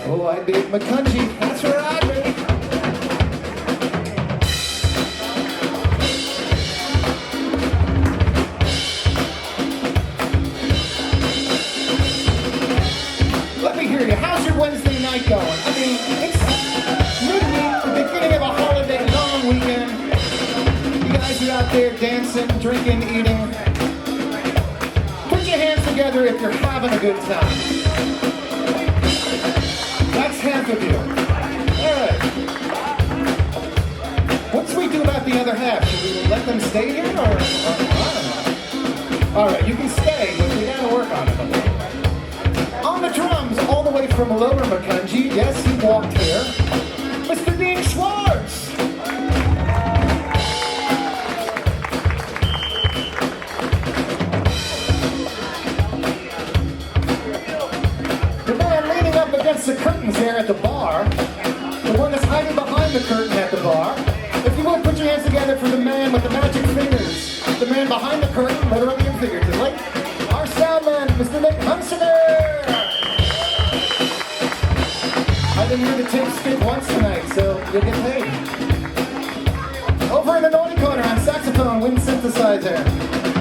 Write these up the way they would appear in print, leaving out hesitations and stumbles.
Oh, I beat McCungy. That's where I be. Let me hear you. How's your Wednesday night going? I mean, it's midweek, the beginning of a holiday long weekend. You guys are out there dancing, drinking, eating. Put your hands together if you're having a good time. That's half of you. All right. What should we do about the other half? Should we let them stay here, or I don't know. All right, you can stay, but we gotta work on it a little. On the drums, all the way from Lower McCungy, yes, he walked here, Mr. Dean Schwartz. Against the curtains there at the bar, the one that's hiding behind the curtain at the bar. If you will, put your hands together for the man with the magic fingers, the man behind the curtain, literally and figuratively, our sound man, Mr. Nick Hunsinger. I've been here to take skip once tonight, so you'll get paid. Over in the naughty corner on saxophone, wind synthesizer,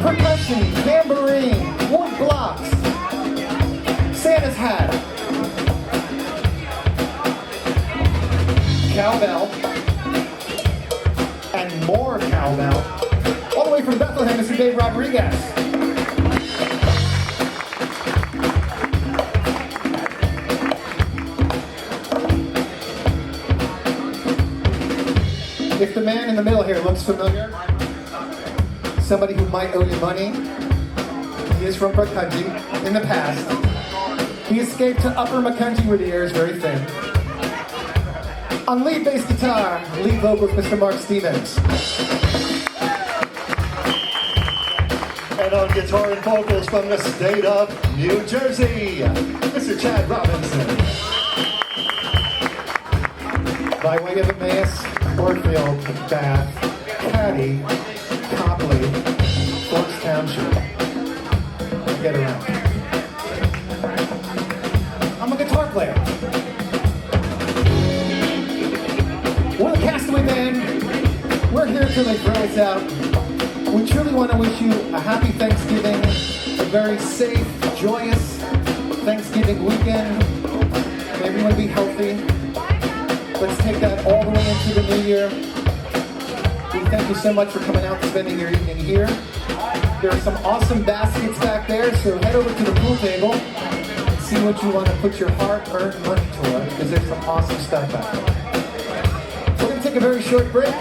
percussion, tambourine, wood blocks, Santa's hat, cowbell, and more cowbell. All the way from Bethlehem, Mr. Dave Rodriguez. If the man in the middle here looks familiar, somebody who might owe you money, he is from McCungy in the past. He escaped to Upper McCungy where the air is very thin. On lead bass guitar, lead vocals, Mr. Mark Stevens. on guitar and vocals from the state of New Jersey, Mr. Chad Robinson. By way of Emmaus, Orfield, Bath, Caddy, Copley, Forks Township. Get around. I'm a guitar player. We're the Castaway Band. We're here till they throw us out. We truly want to wish you a happy Thanksgiving, a very safe, joyous Thanksgiving weekend. May everyone be healthy. Let's take that all the way into the new year. We thank you so much for coming out and spending your evening here. There are some awesome baskets back there, so head over to the pool table and see what you want to put your hard-earned money toward, because there's some awesome stuff back there. We're going to take a very short break.